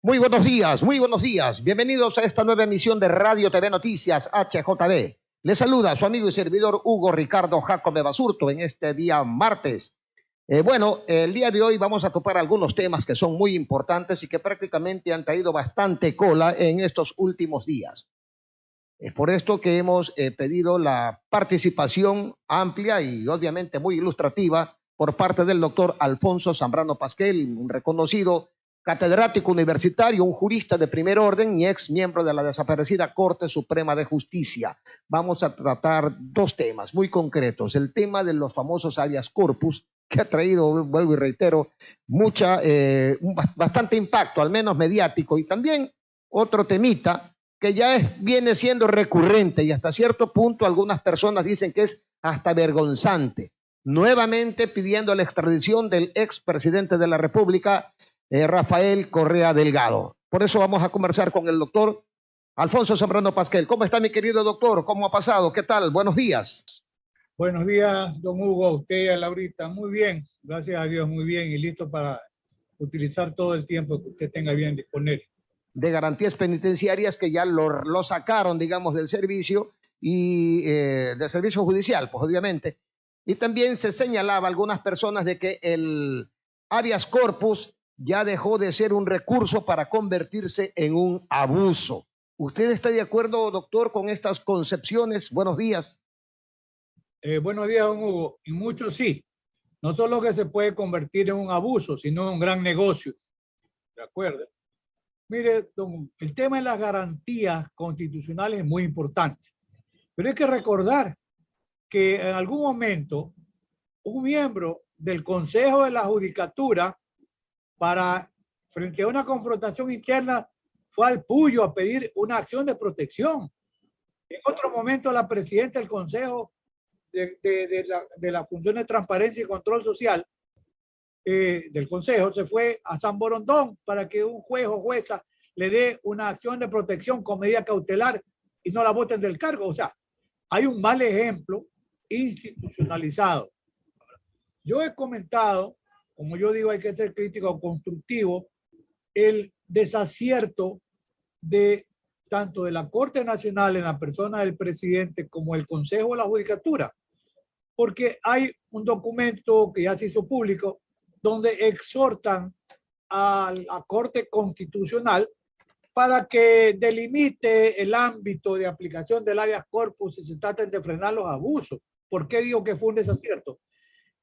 Muy buenos días, muy buenos días. Bienvenidos a esta nueva emisión de Radio TV Noticias HJB. Les saluda su amigo y servidor Hugo Ricardo Jacome Basurto en este día martes. El día de hoy vamos a topar algunos temas que son muy importantes y que prácticamente han traído bastante cola en estos últimos días. Es por esto que hemos pedido la participación amplia y obviamente muy ilustrativa por parte del doctor Alfonso Zambrano Pasquel, un reconocido catedrático universitario, un jurista de primer orden y ex miembro de la desaparecida Corte Suprema de Justicia. Vamos a tratar dos temas muy concretos. El tema de los famosos habeas corpus, que ha traído, vuelvo y reitero, bastante impacto, al menos mediático, y también otro temita que viene siendo recurrente y hasta cierto punto algunas personas dicen que es hasta vergonzante. Nuevamente pidiendo la extradición del expresidente de la República, Rafael Correa Delgado. Por eso vamos a conversar con el doctor Alfonso Zambrano Pasquel. ¿Cómo está, mi querido doctor? ¿Cómo ha pasado? ¿Qué tal? Buenos días. Buenos días, don Hugo, a usted y a Laurita. Muy bien, gracias a Dios, muy bien y listo para utilizar todo el tiempo que usted tenga bien disponible. De garantías penitenciarias que ya lo sacaron, digamos, del servicio y del servicio judicial, pues obviamente. Y también se señalaba a algunas personas de que el habeas corpus ya dejó de ser un recurso para convertirse en un abuso. ¿Usted está de acuerdo, doctor, con estas concepciones? Buenos días. Buenos días, don Hugo. Y mucho sí. No solo que se puede convertir en un abuso, sino en un gran negocio. ¿De acuerdo? Mire, el tema de las garantías constitucionales es muy importante. Pero hay que recordar que en algún momento un miembro del Consejo de la Judicatura, frente a una confrontación interna, fue al Puyo a pedir una acción de protección. En otro momento, la presidenta del Consejo de la Función de Transparencia y Control Social del Consejo se fue a San Borondón para que un juez o jueza le dé una acción de protección con medida cautelar y no la voten del cargo. O sea, hay un mal ejemplo institucionalizado. Yo he comentado, como yo digo, hay que ser crítico constructivo, el desacierto de tanto de la Corte Nacional en la persona del presidente como el Consejo de la Judicatura, porque hay un documento que ya se hizo público donde exhortan a la Corte Constitucional para que delimite el ámbito de aplicación del habeas corpus si se trata de frenar los abusos. ¿Por qué digo que fue un desacierto?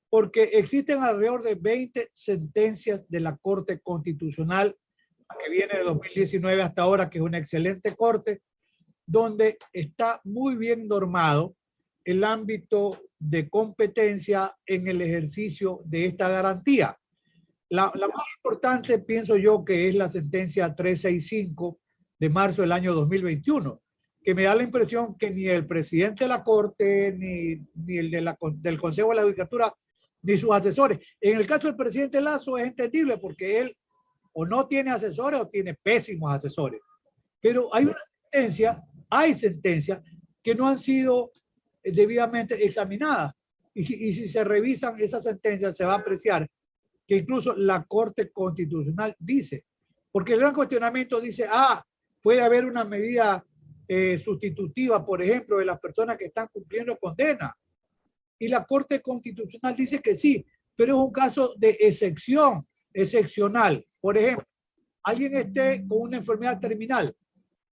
Porque existen alrededor de 20 sentencias de la Corte Constitucional que viene de 2019 hasta ahora, que es una excelente corte, donde está muy bien normado el ámbito de competencia en el ejercicio de esta garantía. La más importante, pienso yo, que es la sentencia 365 de marzo del año 2021, que me da la impresión que ni el presidente de la Corte, ni el del Consejo de la Judicatura, ni sus asesores. En el caso del presidente Lazo es entendible porque él o no tiene asesores o tiene pésimos asesores. Pero hay sentencias que no han sido debidamente examinadas. Y si se revisan esas sentencias, se va a apreciar que incluso la Corte Constitucional dice, porque el gran cuestionamiento dice, puede haber una medida sustitutiva, por ejemplo, de las personas que están cumpliendo condena. Y la Corte Constitucional dice que sí, pero es un caso de excepcional. Por ejemplo, alguien esté con una enfermedad terminal,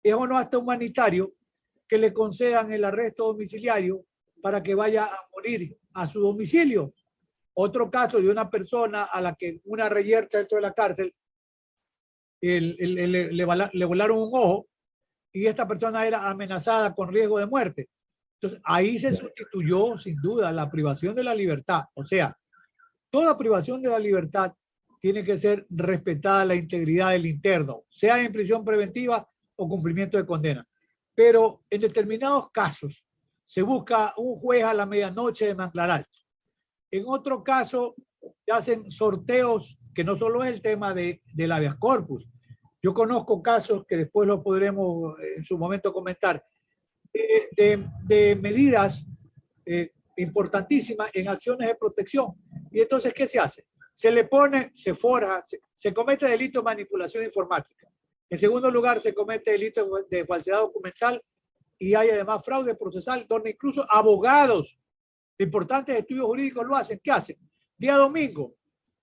es o no hasta humanitario que le concedan el arresto domiciliario para que vaya a morir a su domicilio. Otro caso de una persona a la que una reyerta dentro de la cárcel le volaron un ojo y esta persona era amenazada con riesgo de muerte. Entonces, ahí se sustituyó sin duda la privación de la libertad. O sea, toda privación de la libertad tiene que ser respetada la integridad del interno, sea en prisión preventiva o cumplimiento de condena. Pero en determinados casos se busca un juez a la medianoche de Manglar Alto. En otro caso, se hacen sorteos, que no solo es el tema del habeas corpus. Yo conozco casos que después lo podremos en su momento comentar, de medidas importantísimas en acciones de protección. Y entonces, ¿qué se hace? se le pone, se forja, se comete delito de manipulación informática. En segundo lugar, se comete delito de falsedad documental y hay además fraude procesal, donde incluso abogados de importantes estudios jurídicos lo hacen. ¿Qué hacen? Día domingo,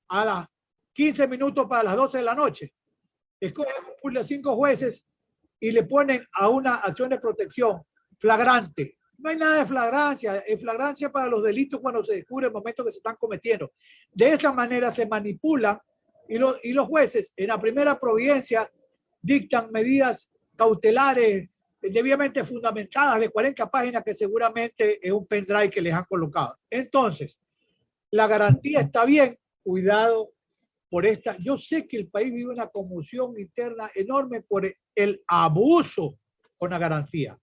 a las 15 minutos para las 12 de la noche, escogen un pool de 5 jueces y le ponen a una acción de protección flagrante. No hay nada de flagrancia, es flagrancia para los delitos cuando se descubre el momento que se están cometiendo. De esa manera se manipulan y los jueces en la primera providencia dictan medidas cautelares debidamente fundamentadas de 40 páginas que seguramente es un pendrive que les han colocado. Entonces, la garantía está bien, cuidado por esta. Yo sé que el país vive una conmoción interna enorme por el abuso con la garantía.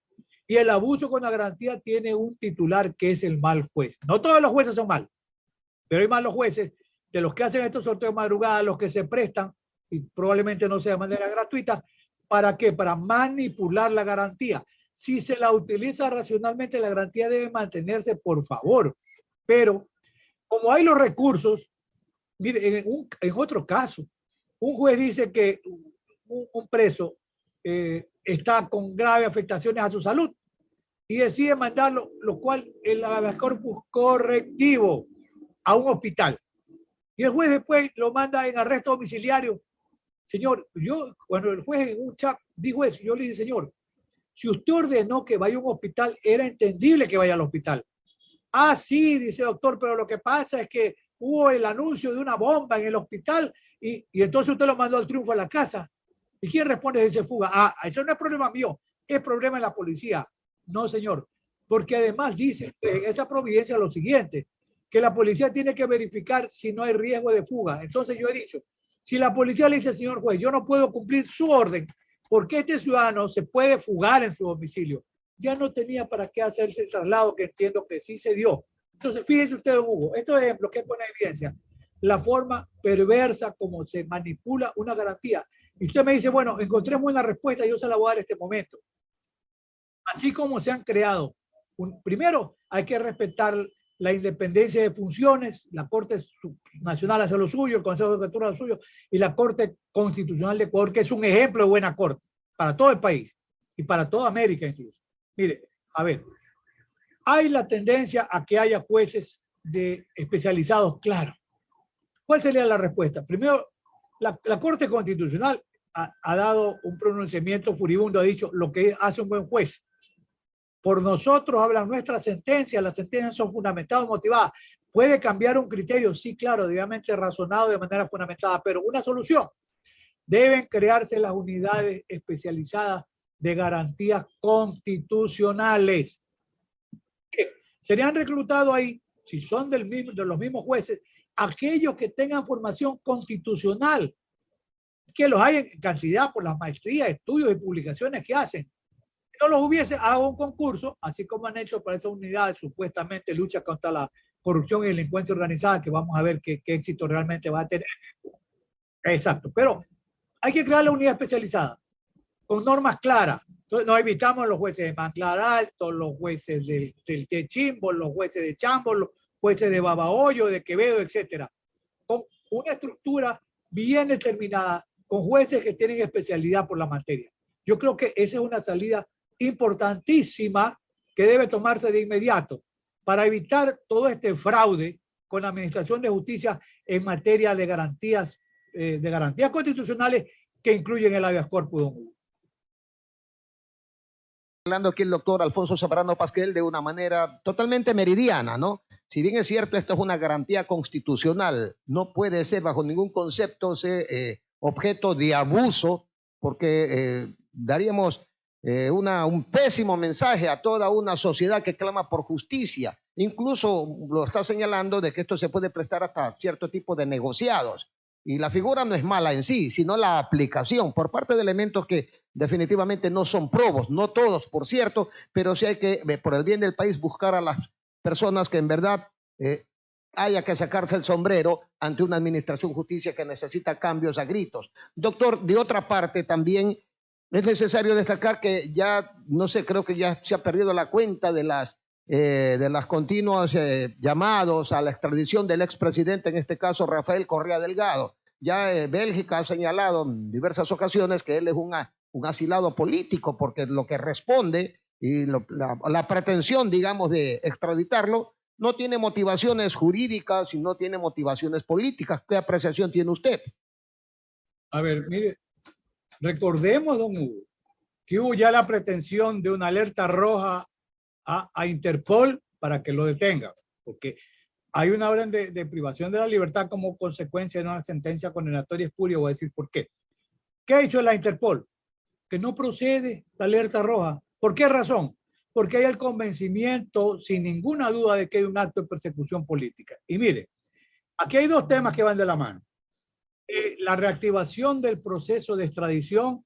Y el abuso con la garantía tiene un titular que es el mal juez. No todos los jueces son malos, pero hay malos jueces de los que hacen estos sorteos de madrugada, los que se prestan, y probablemente no sea de manera gratuita. ¿Para qué? Para manipular la garantía. Si se la utiliza racionalmente, la garantía debe mantenerse, por favor. Pero como hay los recursos, mire, en otro caso, un juez dice que un preso está con graves afectaciones a su salud y decide mandarlo, lo cual el habeas corpus correctivo a un hospital. Y el juez después lo manda en arresto domiciliario. Señor, cuando el juez en un chat dijo eso, yo le dije, señor, si usted ordenó que vaya a un hospital, era entendible que vaya al hospital. Ah, sí, dice doctor, pero lo que pasa es que hubo el anuncio de una bomba en el hospital y entonces usted lo mandó al triunfo a la casa. ¿Y quién responde de ese fuga? Ah, eso no es problema mío, es problema de la policía. No, señor, porque además dice en esa providencia lo siguiente, que la policía tiene que verificar si no hay riesgo de fuga. Entonces yo he dicho, si la policía le dice, señor juez, yo no puedo cumplir su orden, porque este ciudadano se puede fugar en su domicilio, ya no tenía para qué hacerse el traslado, que entiendo que sí se dio. Entonces, fíjese usted, don Hugo, estos ejemplos que pone en evidencia, la forma perversa como se manipula una garantía. Y usted me dice, bueno, encontremos una respuesta, yo se la voy a dar en este momento. Así como se han creado, primero hay que respetar la independencia de funciones, la Corte Nacional hace lo suyo, el Consejo de Judicatura hace lo suyo, y la Corte Constitucional de Ecuador, que es un ejemplo de buena corte para todo el país y para toda América incluso. Mire, a ver, hay la tendencia a que haya jueces especializados, claro. ¿Cuál sería la respuesta? Primero, la Corte Constitucional ha dado un pronunciamiento furibundo, ha dicho lo que hace un buen juez. Por nosotros hablan nuestras sentencias, las sentencias son fundamentadas, motivadas. ¿Puede cambiar un criterio? Sí, claro, debidamente razonado de manera fundamentada, pero una solución. Deben crearse las unidades especializadas de garantías constitucionales. Serían reclutados ahí, si son de los mismos jueces, aquellos que tengan formación constitucional, que los hay en cantidad por las maestrías, estudios y publicaciones que hacen. Si no los hubiese, hago un concurso, así como han hecho para esa unidad supuestamente lucha contra la corrupción y delincuencia organizada, que vamos a ver qué éxito realmente va a tener. Exacto, pero hay que crear la unidad especializada con normas claras. Entonces nos evitamos los jueces de Manglar Alto, los jueces del Techimbo, los jueces de Chambo, los jueces de Babahoyo, de Quevedo, etcétera. Con una estructura bien determinada, con jueces que tienen especialidad por la materia. Yo creo que esa es una salida importantísima que debe tomarse de inmediato para evitar todo este fraude con la Administración de Justicia en materia de garantías constitucionales que incluyen el habeas corpus, don Hugo. Hablando aquí el doctor Alfonso Zambrano Pasquel de una manera totalmente meridiana, ¿no? Si bien es cierto, esto es una garantía constitucional, no puede ser bajo ningún concepto objeto de abuso, porque daríamos un pésimo mensaje a toda una sociedad que clama por justicia. Incluso lo está señalando de que esto se puede prestar hasta cierto tipo de negociados. Y la figura no es mala en sí, sino la aplicación por parte de elementos que definitivamente no son probos, no todos, por cierto, pero sí hay que, por el bien del país, buscar a las personas que en verdad haya que sacarse el sombrero ante una administración de justicia que necesita cambios a gritos. Doctor, de otra parte también es necesario destacar que ya, no sé, creo que ya se ha perdido la cuenta de las de las continuas llamados a la extradición del expresidente, en este caso Rafael Correa Delgado. Ya Bélgica ha señalado en diversas ocasiones que él es un asilado político, porque lo que responde y la pretensión, digamos, de extraditarlo no tiene motivaciones jurídicas y no tiene motivaciones políticas. ¿Qué apreciación tiene usted? A ver, mire, recordemos, don Hugo, que hubo ya la pretensión de una alerta roja a Interpol para que lo detenga, porque hay una orden de privación de la libertad como consecuencia de una sentencia condenatoria espuria. Voy a decir por qué. ¿Qué ha hecho la Interpol? Que no procede la alerta roja. ¿Por qué razón? Porque hay el convencimiento, sin ninguna duda, de que hay un acto de persecución política. Y mire, aquí hay dos temas que van de la mano. La reactivación del proceso de extradición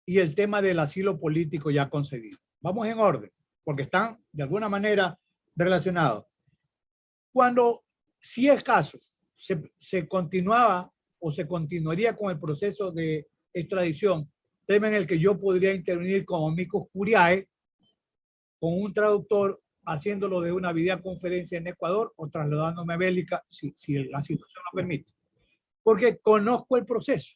y el tema del asilo político ya concedido. Vamos en orden, porque están de alguna manera relacionados. Cuando, si es caso, se continuaba o se continuaría con el proceso de extradición, tema en el que yo podría intervenir como amicus curiae, con un traductor, haciéndolo de una videoconferencia en Ecuador o trasladándome a Bélgica, si la situación lo permite. Porque conozco el proceso.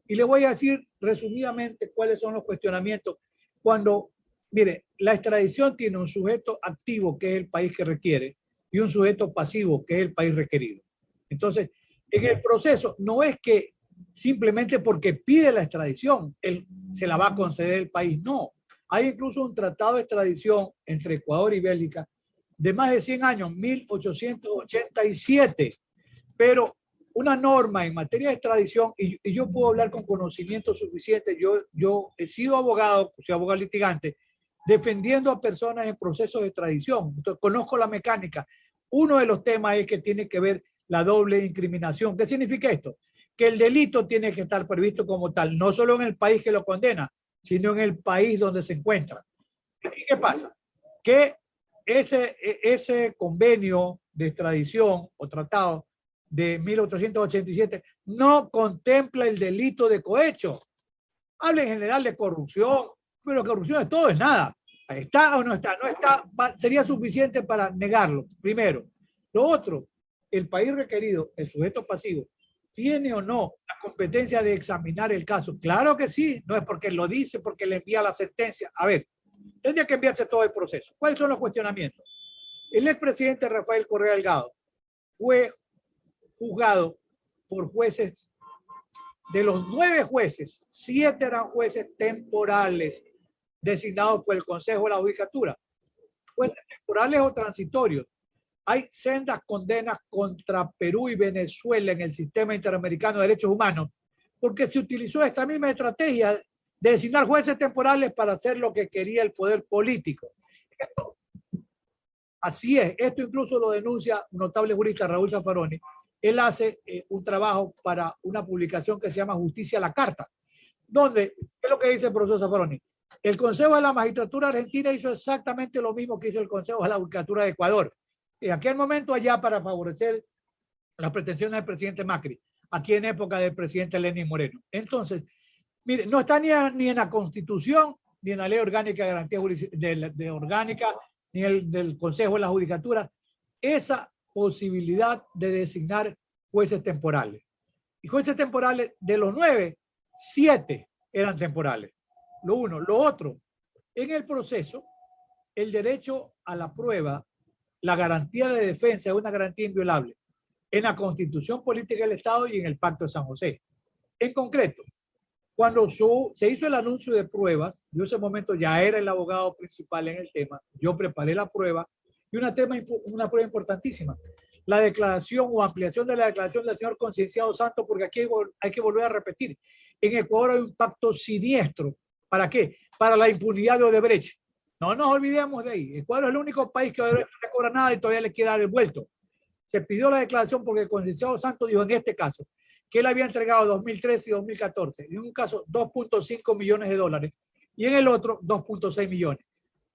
Y le voy a decir resumidamente cuáles son los cuestionamientos. Cuando, mire, la extradición tiene un sujeto activo, que es el país que requiere, y un sujeto pasivo, que es el país requerido. Entonces, en el proceso, no es que simplemente porque pide la extradición, él se la va a conceder el país, no. Hay incluso un tratado de extradición entre Ecuador y Bélgica de más de 100 años, 1887, pero una norma en materia de extradición, y yo puedo hablar con conocimiento suficiente, yo he sido abogado, soy abogado litigante, defendiendo a personas en procesos de extradición. Entonces, conozco la mecánica. Uno de los temas es que tiene que ver la doble incriminación. ¿Qué significa esto? Que el delito tiene que estar previsto como tal, no solo en el país que lo condena, sino en el país donde se encuentra. ¿Y qué pasa? Que ese convenio de extradición o tratado de 1887 no contempla el delito de cohecho. Habla en general de corrupción, pero corrupción de todo es nada. ¿Está o no está? No está, sería suficiente para negarlo, primero. Lo otro, el país requerido, el sujeto pasivo, ¿tiene o no la competencia de examinar el caso? Claro que sí, no es porque lo dice, porque le envía la sentencia. A ver, tendría que enviarse todo el proceso. ¿Cuáles son los cuestionamientos? El expresidente Rafael Correa Delgado fue juzgado por jueces. De los 9 jueces, 7 eran jueces temporales designados por el Consejo de la Judicatura. Jueces temporales o transitorios. Hay sendas condenas contra Perú y Venezuela en el sistema interamericano de derechos humanos porque se utilizó esta misma estrategia de designar jueces temporales para hacer lo que quería el poder político. Así es, esto incluso lo denuncia un notable jurista, Raúl Zaffaroni. Él hace un trabajo para una publicación que se llama Justicia a la Carta, donde, ¿qué es lo que dice el profesor Zaffaroni? El Consejo de la Magistratura Argentina hizo exactamente lo mismo que hizo el Consejo de la Judicatura de Ecuador. En aquel momento allá para favorecer las pretensiones del presidente Macri, aquí en época del presidente Lenín Moreno. Entonces, mire, no está ni en la Constitución, ni en la Ley Orgánica de Garantía Orgánica, ni el del Consejo de la Judicatura, esa posibilidad de designar jueces temporales. Y jueces temporales, de los 9, 7 eran temporales. Lo uno. Lo otro, en el proceso, el derecho a la prueba, la garantía de defensa es una garantía inviolable en la Constitución Política del Estado y en el Pacto de San José. En concreto, cuando se hizo el anuncio de pruebas, yo en ese momento ya era el abogado principal en el tema, yo preparé la prueba y una prueba importantísima, la declaración o ampliación de la declaración del señor Concienciado Santos, porque aquí hay que volver a repetir, en Ecuador hay un pacto siniestro. ¿Para qué? Para la impunidad de Odebrecht. No nos olvidemos de ahí. Ecuador es el único país que Odebrecht no le cobra nada y todavía le quiere dar el vuelto. Se pidió la declaración porque el Concienciado Santos dijo en este caso que él había entregado 2013 y 2014, en un caso 2.5 millones de dólares y en el otro 2.6 millones.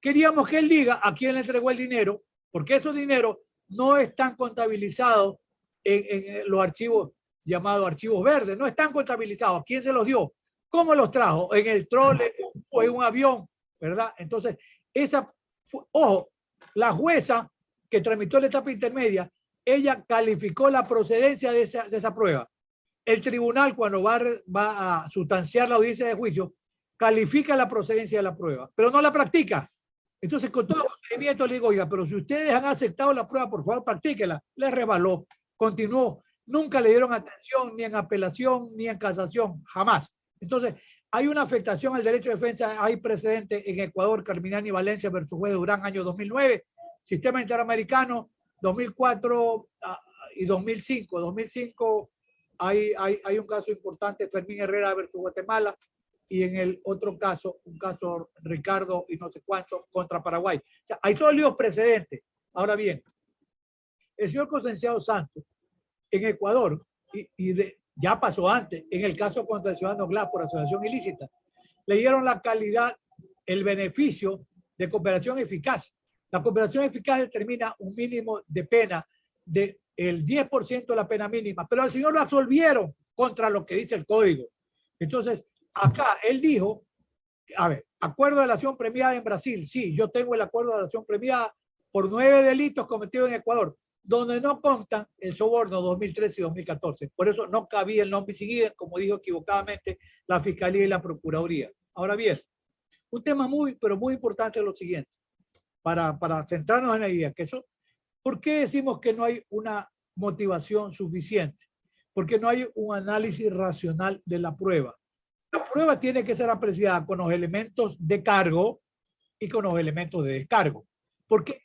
Queríamos que él diga a quién le entregó el dinero, porque esos dineros no están contabilizados en los archivos llamados archivos verdes, no están contabilizados. ¿Quién se los dio? ¿Cómo los trajo? ¿En el trole o en un avión? ¿Verdad? Entonces, ojo, La jueza que tramitó la etapa intermedia, ella calificó la procedencia de esa prueba. El tribunal, cuando va a sustanciar la audiencia de juicio, califica la procedencia de la prueba, pero no la practica. Entonces, con todo el procedimiento le digo, oiga, pero si ustedes han aceptado la prueba, por favor, practíquela. Le revaló, continuó. Nunca le dieron atención ni en apelación ni en casación, jamás. Entonces, hay una afectación al derecho de defensa. Hay precedentes en Ecuador, Carminani Valencia versus Juez de Durán, año 2009, Sistema Interamericano, 2004 y 2005. 2005 hay un caso importante, Fermín Herrera versus Guatemala, y en el otro caso, un caso Ricardo y no sé cuánto contra Paraguay. O sea, hay sólidos precedentes. Ahora bien, el señor Cossencio Santos en Ecuador, ya pasó antes, en el caso contra el ciudadano Glass por asociación ilícita, le dieron la calidad, el beneficio de cooperación eficaz. La cooperación eficaz determina un mínimo de pena del 10% de la pena mínima, pero al señor lo absolvieron contra lo que dice el código. Entonces, acá él dijo, a ver, acuerdo de delación premiada en Brasil. Sí, yo tengo el acuerdo de delación premiada por 9 delitos cometidos en Ecuador, donde no constan el soborno 2013 y 2014. Por eso no cabía el non bis in idem, como dijo equivocadamente la Fiscalía y la Procuraduría. Ahora bien, un tema pero muy importante es lo siguiente, para centrarnos en la idea, que eso, ¿por qué decimos que no hay una motivación suficiente? Porque no hay un análisis racional de la prueba. La prueba tiene que ser apreciada con los elementos de cargo y con los elementos de descargo. Porque,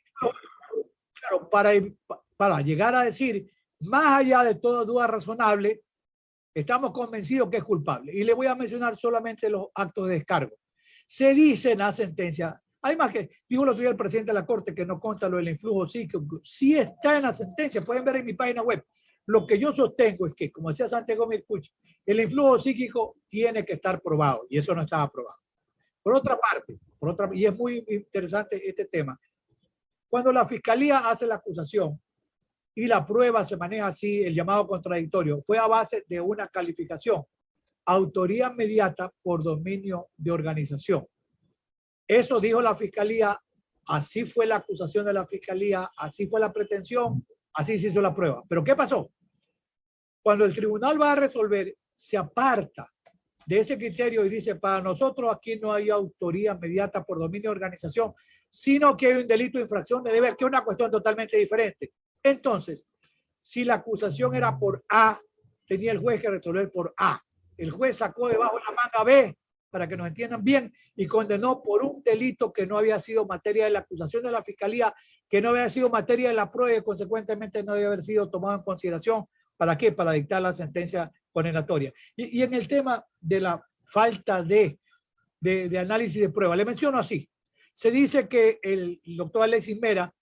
claro, para llegar a decir, más allá de toda duda razonable, estamos convencidos que es culpable. Y le voy a mencionar solamente los actos de descargo. Se dice en la sentencia, además que dijo el otro día el presidente de la Corte que no consta lo del influjo psíquico, sí está en la sentencia, pueden ver en mi página web. Lo que yo sostengo es que, como decía Santiago Mircuch, el influjo psíquico tiene que estar probado y eso no estaba probado. Por otra parte, y es muy interesante este tema, cuando la Fiscalía hace la acusación y la prueba se maneja así, el llamado contradictorio, fue a base de una calificación, autoría inmediata por dominio de organización. Eso dijo la Fiscalía, así fue la acusación de la Fiscalía, así fue la pretensión, así se hizo la prueba. Pero ¿qué pasó? Cuando el tribunal va a resolver, se aparta de ese criterio y dice, para nosotros aquí no hay autoría inmediata por dominio de organización, sino que hay un delito de infracción de deber, que es una cuestión totalmente diferente. Entonces, si la acusación era por A, tenía el juez que resolver por A. El juez sacó debajo de la manga B, para que nos entiendan bien, y condenó por un delito que no había sido materia de la acusación de la Fiscalía, que no había sido materia de la prueba y consecuentemente no debe haber sido tomado en consideración. ¿Para qué? Para dictar la sentencia condenatoria. Y en el tema de la falta de análisis de prueba, le menciono así. Se dice que el doctor Alexis Mera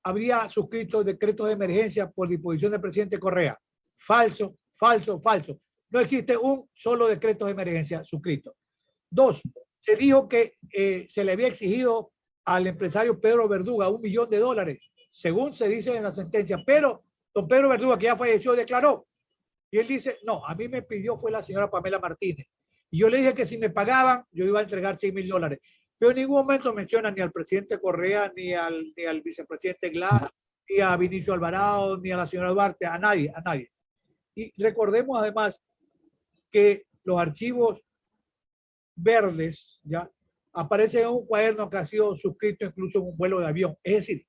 habría suscrito decretos de emergencia por disposición del presidente Correa. Falso, falso, falso. No existe un solo decreto de emergencia suscrito. 2, se dijo que se le había exigido al empresario Pedro Verduga $1 millón, según se dice en la sentencia, pero don Pedro Verduga, que ya falleció, declaró. Y él dice, no, a mí me pidió fue la señora Pamela Martínez. Y yo le dije que si me pagaban, yo iba a entregar $6,000. Pero en ningún momento menciona ni al presidente Correa, ni al vicepresidente Glass, ni a Vinicio Alvarado, ni a la señora Duarte, a nadie, a nadie. Y recordemos además que los archivos verdes ya aparecen en un cuaderno que ha sido suscrito incluso en un vuelo de avión. Es decir,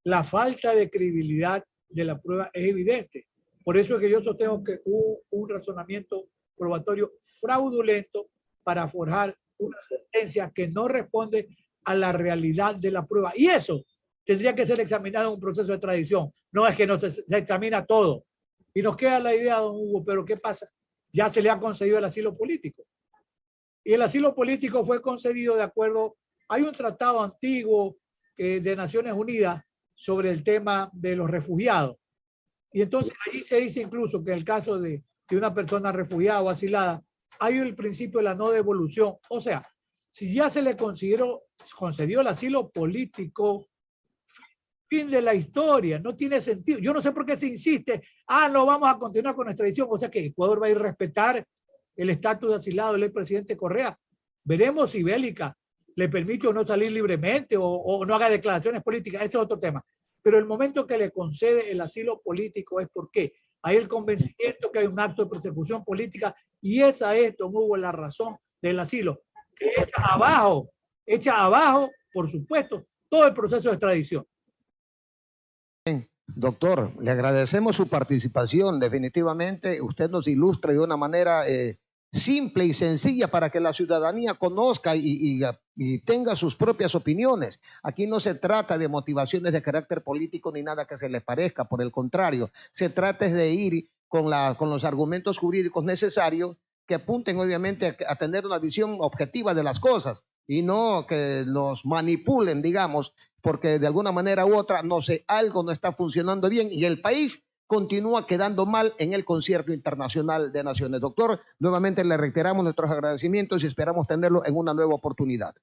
la falta de credibilidad de la prueba es evidente. Por eso es que yo sostengo que hubo un razonamiento probatorio fraudulento para forjar una sentencia que no responde a la realidad de la prueba. Y eso tendría que ser examinado en un proceso de extradición. No es que no se examina todo. Y nos queda la idea, don Hugo, pero ¿qué pasa? Ya se le ha concedido el asilo político. Y el asilo político fue concedido de acuerdo, hay un tratado antiguo de Naciones Unidas sobre el tema de los refugiados. Y entonces allí se dice incluso que en el caso de una persona refugiada o asilada, hay el principio de la no devolución. O sea, si ya se le concedió el asilo político, fin de la historia, no tiene sentido. Yo no sé por qué se insiste, no vamos a continuar con nuestra extradición. O sea que Ecuador va a ir a respetar el estatus de asilado del presidente Correa. Veremos si Bélica le permite o no salir libremente o no haga declaraciones políticas, ese es otro tema. Pero el momento que le concede el asilo político es porque hay el convencimiento que hay un acto de persecución política y esa es, don Hugo, la razón del asilo, que echa abajo, por supuesto, todo el proceso de extradición. Doctor, le agradecemos su participación. Definitivamente usted nos ilustra de una manera simple y sencilla para que la ciudadanía conozca y tenga sus propias opiniones. Aquí no se trata de motivaciones de carácter político ni nada que se le parezca, por el contrario, se trata de ir con los argumentos jurídicos necesarios que apunten obviamente a tener una visión objetiva de las cosas y no que los manipulen, digamos, porque de alguna manera u otra, no sé, algo no está funcionando bien y el país continúa quedando mal en el concierto internacional de naciones. Doctor, nuevamente le reiteramos nuestros agradecimientos y esperamos tenerlo en una nueva oportunidad.